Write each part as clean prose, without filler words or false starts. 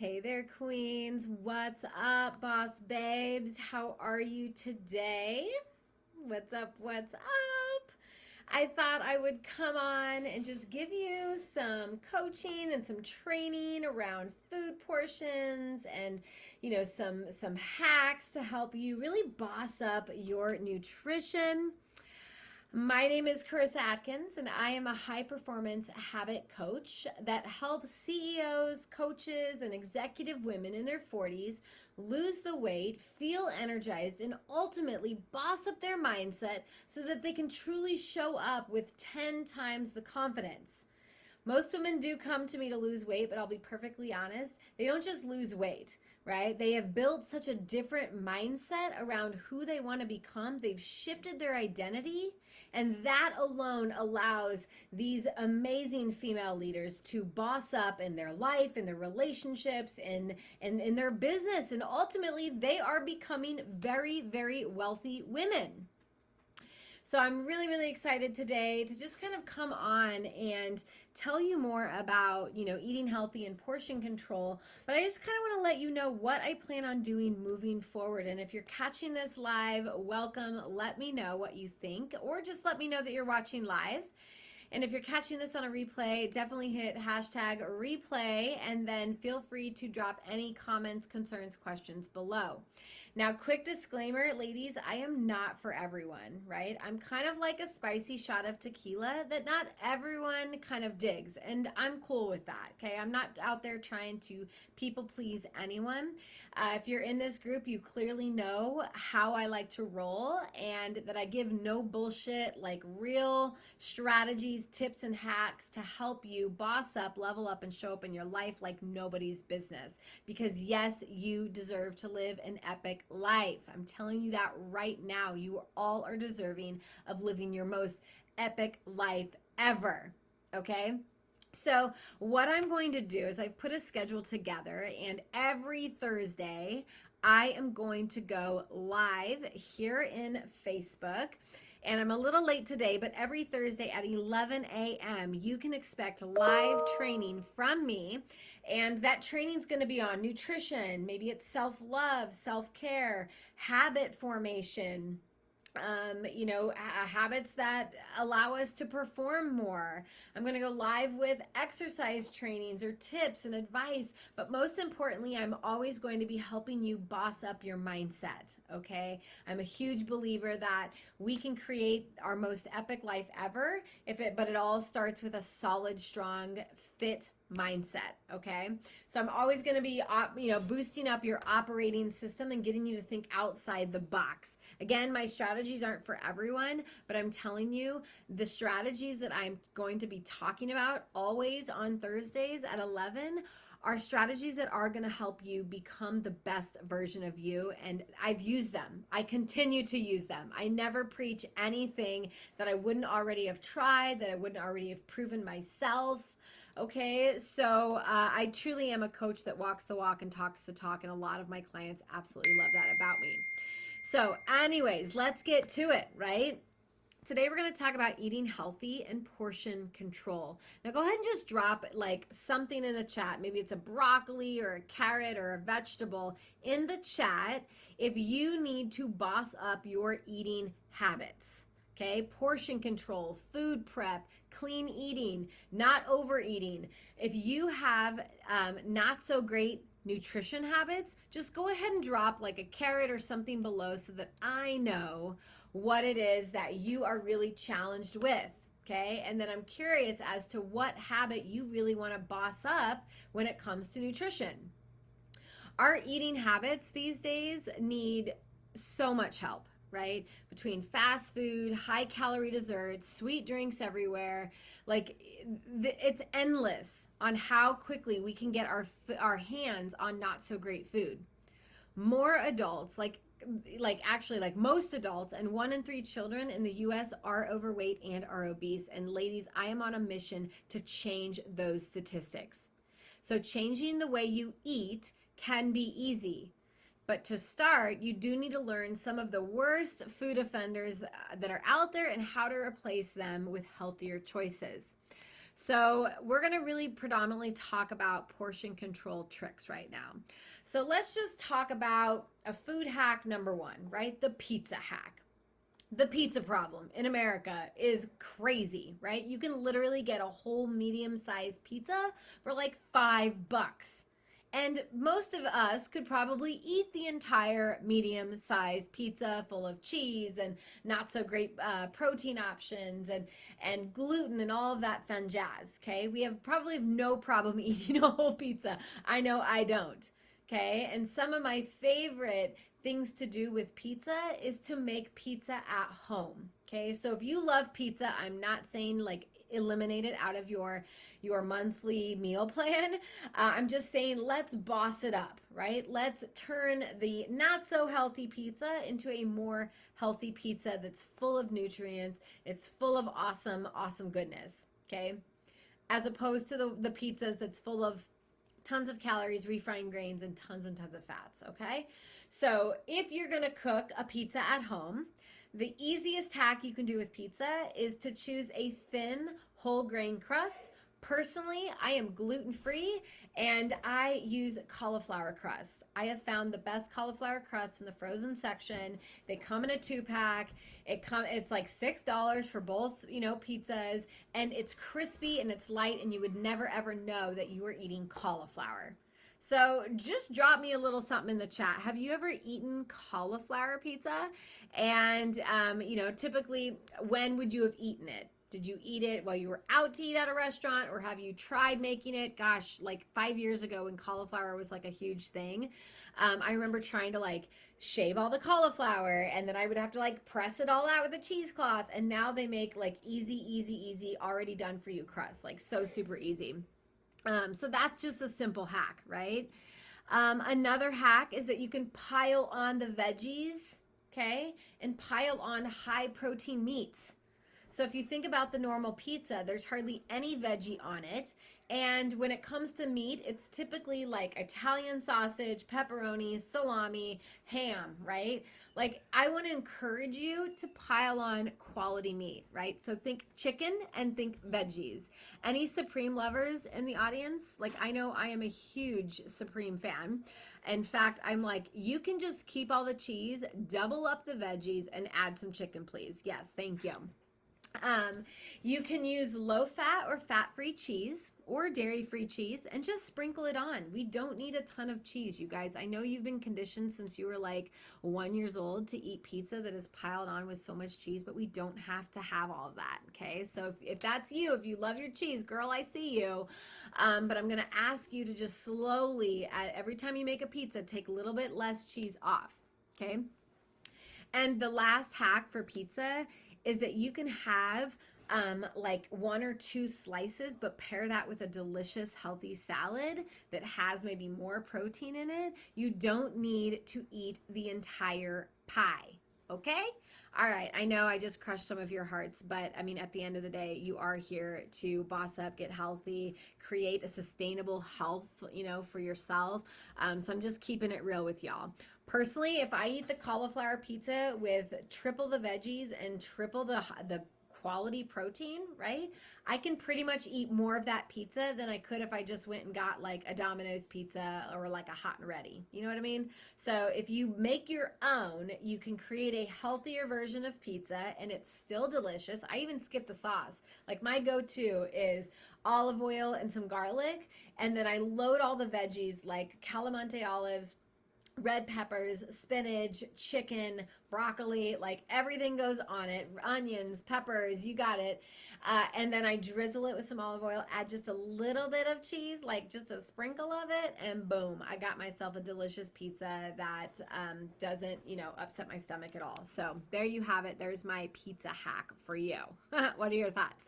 Hey there, queens. What's up, boss babes? How are you today? What's up? What's up? I thought I would come on and just give you some coaching and some training around food portions and some hacks to help you really boss up your nutrition. My name is Karissa Adkins, and I am a high performance habit coach that helps CEOs, coaches, and executive women in their 40s lose the weight, feel energized, and ultimately boss up their mindset so that they can truly show up with 10 times the confidence. Most women do come to me to lose weight, but I'll be perfectly honest, they don't just lose weight, right? They have built such a different mindset around who they want to become. They've shifted their identity, and that alone allows these amazing female leaders to boss up in their life, in their relationships, and in their business. And ultimately, they are becoming very, very wealthy women. So I'm really, really excited today to just kind of come on and tell you more about, eating healthy and portion control. But I just kind of want to let you know what I plan on doing moving forward. And if you're catching this live, welcome. Let me know what you think, or just let me know that you're watching live. And if you're catching this on a replay, definitely hit hashtag replay and then feel free to drop any comments, concerns, questions below. Now, quick disclaimer, ladies, I am not for everyone, right? I'm kind of like a spicy shot of tequila that not everyone kind of digs, and I'm cool with that, okay? I'm not out there trying to people please anyone. If you're in this group, you clearly know how I like to roll and that I give no bullshit, like real strategies, tips, and hacks to help you boss up, level up, and show up in your life like nobody's business. Because yes, you deserve to live an epic life. I'm telling you that right now. You all are deserving of living your most epic life ever. Okay? So what I'm going to do is I've put a schedule together, and every Thursday I am going to go live here in Facebook. And I'm a little late today, but every Thursday at 11 a.m., you can expect live training from me. And that training is going to be on nutrition, maybe it's self-love, self-care, habit formation, habits that allow us to perform more. I'm going to go live with exercise trainings or tips and advice, but most importantly, I'm always going to be helping you boss up your mindset, okay? I'm a huge believer that we can create our most epic life ever but it all starts with a solid, strong, fit mindset, okay? So I'm always going to be boosting up your operating system and getting you to think outside the box. Again, my strategies aren't for everyone, but I'm telling you, the strategies that I'm going to be talking about always on Thursdays at 11 are strategies that are going to help you become the best version of you. And I've used them. I continue to use them. I never preach anything that I wouldn't already have tried, that I wouldn't already have proven myself. Okay, so I truly am a coach that walks the walk and talks the talk, and a lot of my clients absolutely love that about me. So anyways, let's get to it, right? Today we're going to talk about eating healthy and portion control. Now go ahead and just drop like something in the chat. Maybe it's a broccoli or a carrot or a vegetable in the chat if you need to boss up your eating habits. Okay, portion control, food prep, clean eating, not overeating. If you have not so great nutrition habits, just go ahead and drop like a carrot or something below so that I know what it is that you are really challenged with. Okay, and then I'm curious as to what habit you really want to boss up when it comes to nutrition. Our eating habits these days need so much help, right? Between fast food, high calorie desserts, sweet drinks everywhere, like it's endless on how quickly we can get our hands on not so great food. More adults, like most adults, and 1 in 3 children in the US are overweight and are obese. And ladies, I am on a mission to change those statistics. So changing the way you eat can be easy. But to start, you do need to learn some of the worst food offenders that are out there and how to replace them with healthier choices. So we're going to really predominantly talk about portion control tricks right now. So let's just talk about a food hack number one, right? The pizza hack. The pizza problem in America is crazy, right? You can literally get a whole medium-sized pizza for like $5. And most of us could probably eat the entire medium-sized pizza full of cheese and not so great protein options and gluten and all of that fun jazz, okay? We have probably no problem eating a whole pizza. I know I don't, okay? And some of my favorite things to do with pizza is to make pizza at home, okay? So if you love pizza, I'm not saying like eliminate it out of your monthly meal plan. I'm just saying let's boss it up, right? Let's turn the not so healthy pizza into a more healthy pizza that's full of nutrients. It's full of awesome goodness, okay? As opposed to the pizzas that's full of tons of calories, refined grains, and tons of fats, okay? So if you're gonna cook a pizza at home, the easiest hack you can do with pizza is to choose a thin whole grain crust. Personally, I am gluten-free and I use cauliflower crust. I have found the best cauliflower crust in the frozen section. They come in a 2-pack. It's like $6 for both, pizzas, and it's crispy and it's light, and you would never ever know that you were eating cauliflower. So just drop me a little something in the chat. Have you ever eaten cauliflower pizza? And, typically, when would you have eaten it? Did you eat it while you were out to eat at a restaurant, or have you tried making it? Gosh, like 5 years ago when cauliflower was like a huge thing. I remember trying to like shave all the cauliflower, and then I would have to like press it all out with a cheesecloth. And now they make like easy, already done for you crust, like so super easy. So that's just a simple hack, right? Another hack is that you can pile on the veggies, okay, and pile on high protein meats. So if you think about the normal pizza, there's hardly any veggie on it. And when it comes to meat, it's typically like Italian sausage, pepperoni, salami, ham, right? Like, I want to encourage you to pile on quality meat, right? So think chicken and think veggies. Any Supreme lovers in the audience? Like, I know I am a huge Supreme fan. In fact, I'm like, you can just keep all the cheese, double up the veggies, and add some chicken, please. Yes, thank you. You can use low-fat or fat-free cheese or dairy-free cheese and just sprinkle it on. We don't need a ton of cheese, you guys. I know you've been conditioned since you were like 1 year old to eat pizza that is piled on with so much cheese, but we don't have to have all of that, okay? So if that's you, if you love your cheese, girl, I see you. But I'm gonna ask you to just slowly, every time you make a pizza, take a little bit less cheese off, okay? And the last hack for pizza is that you can have like 1 or 2 slices, but pair that with a delicious, healthy salad that has maybe more protein in it. You don't need to eat the entire pie, okay? All right, I know I just crushed some of your hearts, but I mean, at the end of the day, you are here to boss up, get healthy, create a sustainable health, for yourself. So I'm just keeping it real with y'all. Personally, if I eat the cauliflower pizza with triple the veggies and triple the quality protein, right? I can pretty much eat more of that pizza than I could if I just went and got like a Domino's pizza or like a hot and ready. You know what I mean? So if you make your own, you can create a healthier version of pizza and it's still delicious. I even skip the sauce. Like, my go-to is olive oil and some garlic, and then I load all the veggies like calamansi olives, red peppers, spinach, chicken, broccoli, like everything goes on it, onions, peppers, you got it. And then I drizzle it with some olive oil, add just a little bit of cheese, like just a sprinkle of it, and boom, I got myself a delicious pizza that doesn't, upset my stomach at all. So there you have it. There's my pizza hack for you. What are your thoughts?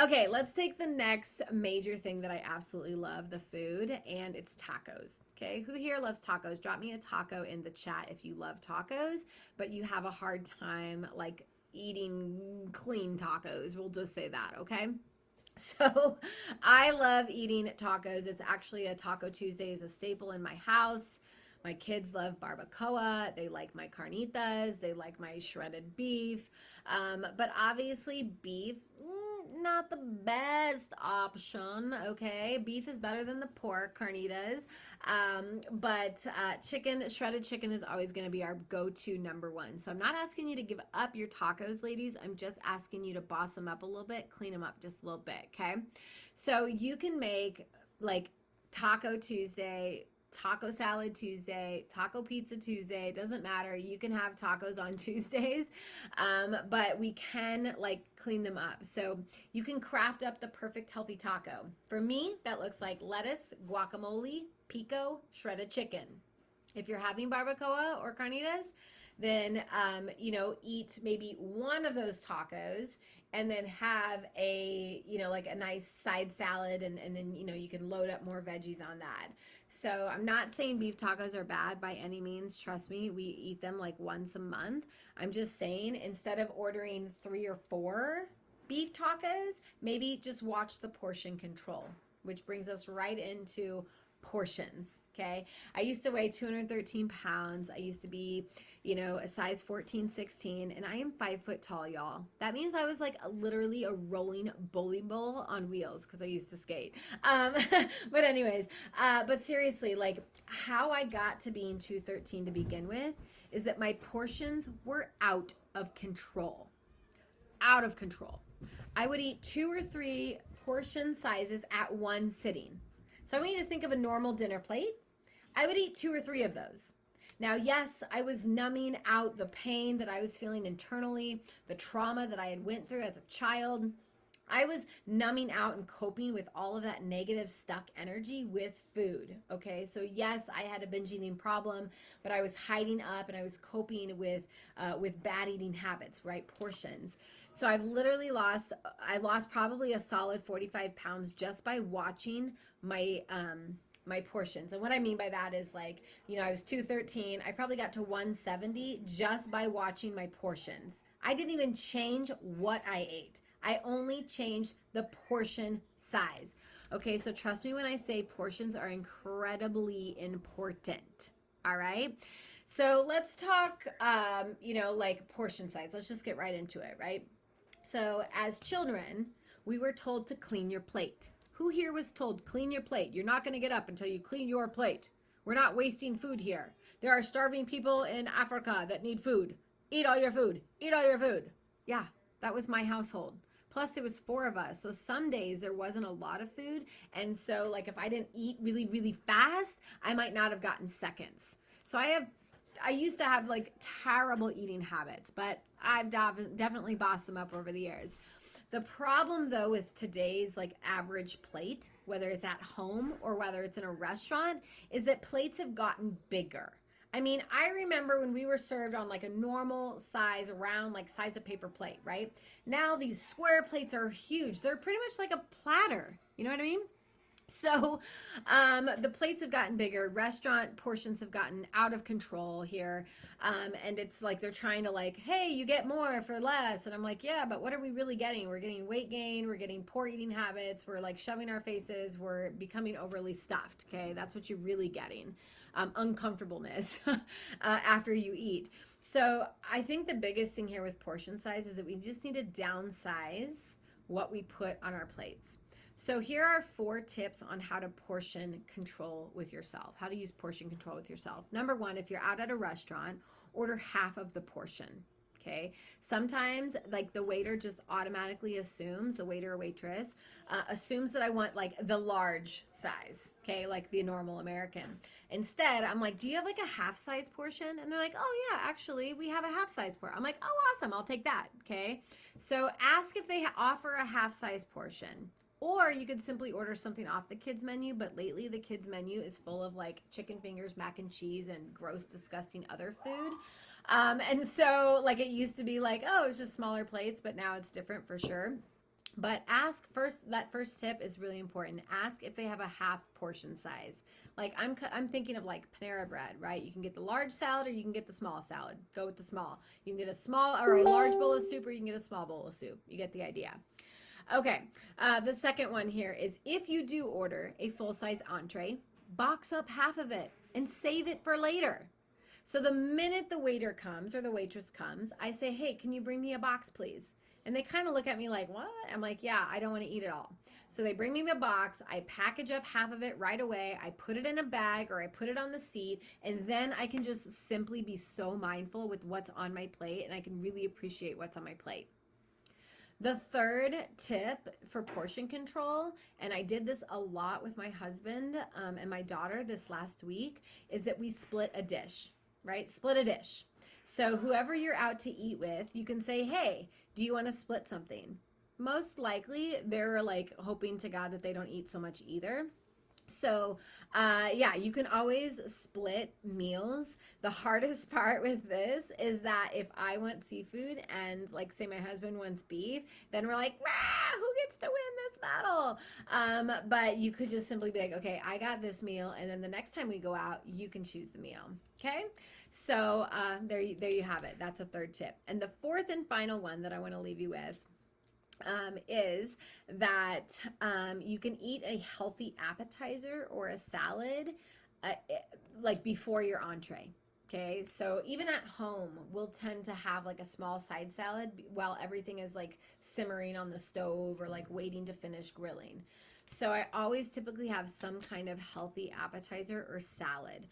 Okay, let's take the next major thing that I absolutely love, the food, and it's tacos. Okay, who here loves tacos? Drop me a taco in the chat if you love tacos, but you have a hard time like eating clean tacos. We'll just say that, okay? So I love eating tacos. It's actually a Taco Tuesday is a staple in my house. My kids love barbacoa. They like my carnitas. They like my shredded beef. But obviously beef, not the best option, okay? Beef is better than the pork, carnitas. But chicken, shredded chicken is always going to be our go-to number one. So I'm not asking you to give up your tacos, ladies. I'm just asking you to boss them up a little bit, clean them up just a little bit, okay? So you can make like Taco Tuesday, Taco Salad Tuesday, Taco Pizza Tuesday, doesn't matter. You can have tacos on Tuesdays, but we can like clean them up. So you can craft up the perfect healthy taco. For me, that looks like lettuce, guacamole, pico, shredded chicken. If you're having barbacoa or carnitas, then, eat maybe one of those tacos and then have a, like a nice side salad and then, you can load up more veggies on that. So I'm not saying beef tacos are bad by any means. Trust me, we eat them like once a month. I'm just saying instead of ordering 3 or 4 beef tacos, maybe just watch the portion control, which brings us right into portions. Okay. I used to weigh 213 pounds. I used to be, a size 14, 16, and I am 5 foot tall, y'all. That means I was like literally a rolling bowling ball on wheels because I used to skate. But anyways, but seriously, like how I got to being 213 to begin with is that my portions were out of control. Out of control. I would eat 2 or 3 portion sizes at one sitting. So I want you to think of a normal dinner plate. I would eat 2 or 3 of those. Now, yes, I was numbing out the pain that I was feeling internally, the trauma that I had went through as a child. I was numbing out and coping with all of that negative stuck energy with food. Okay, so yes, I had a binge eating problem, but I was hiding up and I was coping with bad eating habits, right? Portions. So I've literally lost probably a solid 45 pounds just by watching my portions. And what I mean by that is like, I was 213. I probably got to 170 just by watching my portions. I didn't even change what I ate. I only changed the portion size. Okay, so trust me when I say portions are incredibly important. All right. So let's talk, like portion size. Let's just get right into it, right? So as children, we were told to clean your plate. Who here was told, clean your plate? You're not going to get up until you clean your plate. We're not wasting food here. There are starving people in Africa that need food. Eat all your food. Eat all your food. Yeah, that was my household. Plus, it was 4 of us. So some days there wasn't a lot of food. And so like if I didn't eat really, really fast, I might not have gotten seconds. So I used to have like terrible eating habits, but I've definitely bossed them up over the years. The problem though with today's like average plate, whether it's at home or whether it's in a restaurant, is that plates have gotten bigger. I mean, I remember when we were served on like a normal size, round, like size of paper plate, right? Now these square plates are huge. They're pretty much like a platter. You know what I mean? So the plates have gotten bigger. Restaurant portions have gotten out of control here. And it's like they're trying to like, hey, you get more for less. And I'm like, yeah, but what are we really getting? We're getting weight gain. We're getting poor eating habits. We're like shoving our faces. We're becoming overly stuffed. Okay, that's what you're really getting. Uncomfortableness after you eat. So I think the biggest thing here with portion size is that we just need to downsize what we put on our plates. So here are 4 tips on how to portion control with yourself, how to use portion control with yourself. Number 1, if you're out at a restaurant, order half of the portion. Okay. Sometimes like the waiter just automatically assumes, the waiter or waitress assumes that I want like the large size. Okay. Like the normal American. Instead, I'm like, do you have like a half size portion? And they're like, oh yeah, actually we have a half size portion. I'm like, oh, awesome. I'll take that. Okay. So ask if they offer a half size portion. Or you could simply order something off the kids menu, but lately the kids menu is full of like chicken fingers, mac and cheese, and gross, disgusting other food. And so like it used to be like, oh, it's just smaller plates, but now it's different for sure. But ask first, that first tip is really important. Ask if they have a half portion size. Like I'm thinking of like Panera Bread, right? You can get the large salad or you can get the small salad. Go with the small. You can get a small or a large bowl of soup or you can get a small bowl of soup. You get the idea. Okay, the second one here is if you do order a full-size entree, box up half of it and save it for later. So the minute the waiter comes or the waitress comes, I say, hey, can you bring me a box, please? And they kind of look at me like, what? I'm like, yeah, I don't want to eat it all. So they bring me the box, I package up half of it right away, I put it in a bag or I put it on the seat, and then I can just simply be so mindful with what's on my plate, and I can really appreciate what's on my plate. The third tip for portion control, and I did this a lot with my husband and my daughter this last week, is that we split a dish, right? Split a dish. So whoever you're out to eat with, you can say, hey, do you want to split something? Most likely they're like hoping to God that they don't eat so much either. So, yeah, you can always split meals. The hardest part with this is that if I want seafood and, like, say my husband wants beef, then we're like, who gets to win this battle? But you could just simply be like, okay, I got this meal, and then the next time we go out, you can choose the meal. Okay, so there you have it. That's a third tip. And the fourth and final one that I want to leave you with is that you can eat a healthy appetizer or a salad like before your entree. Okay, so even at home, we'll tend to have like a small side salad while everything is like simmering on the stove or like waiting to finish grilling. So I always typically have some kind of healthy appetizer or salad.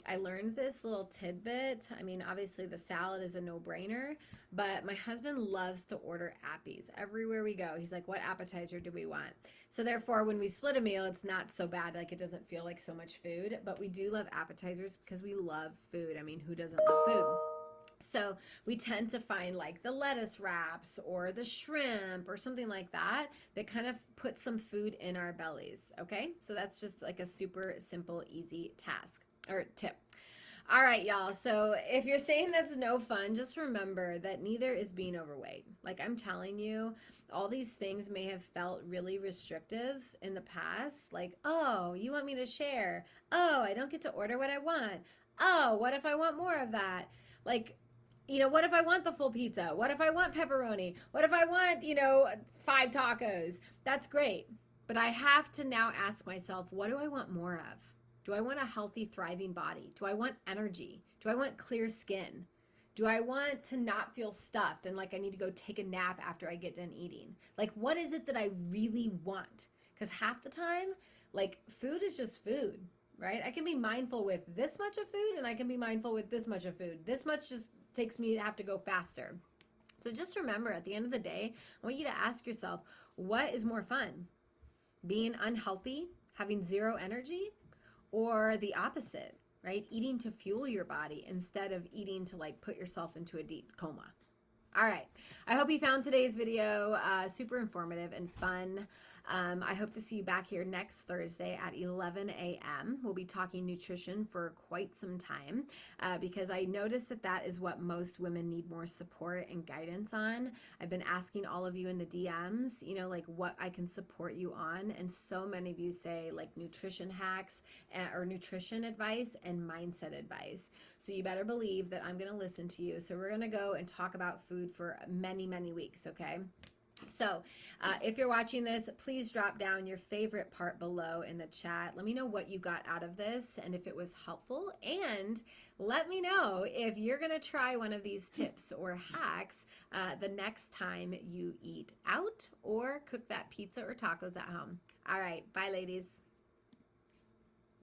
I learned this little tidbit. I mean, obviously the salad is a no-brainer, but my husband loves to order appies everywhere we go. He's like, what appetizer do we want? So therefore, when we split a meal, it's not so bad. Like, it doesn't feel like so much food, but we do love appetizers because we love food. I mean, who doesn't love food? So we tend to find like the lettuce wraps or the shrimp or something like that that kind of put some food in our bellies. Okay, so that's just like a super simple, easy task or tip. All right, y'all. So if you're saying that's no fun, just remember that neither is being overweight. Like, I'm telling you, all these things may have felt really restrictive in the past. Like, oh, you want me to share? Oh, I don't get to order what I want. Oh, what if I want more of that? Like, what if I want the full pizza? What if I want pepperoni? What if I want, 5 tacos? That's great. But I have to now ask myself, what do I want more of? Do I want a healthy, thriving body? Do I want energy? Do I want clear skin? Do I want to not feel stuffed and like I need to go take a nap after I get done eating? Like, what is it that I really want? Because half the time, like, food is just food, right? I can be mindful with this much of food and I can be mindful with this much of food. This much just takes me to have to go faster. So just remember, at the end of the day, I want you to ask yourself, what is more fun? Being unhealthy, having zero energy, or the opposite, right? Eating to fuel your body instead of eating to like put yourself into a deep coma. All right. I hope you found today's video super informative and fun. I hope to see you back here next Thursday at 11 a.m. We'll be talking nutrition for quite some time because I noticed that is what most women need more support and guidance on. I've been asking all of you in the DMs, like what I can support you on. And so many of you say like nutrition hacks or nutrition advice and mindset advice. So you better believe that I'm going to listen to you. So we're going to go and talk about food for many, many weeks, okay? So if you're watching this, please drop down your favorite part below in the chat. Let me know what you got out of this and if it was helpful. And let me know if you're going to try one of these tips or hacks the next time you eat out or cook that pizza or tacos at home. All right. Bye, ladies.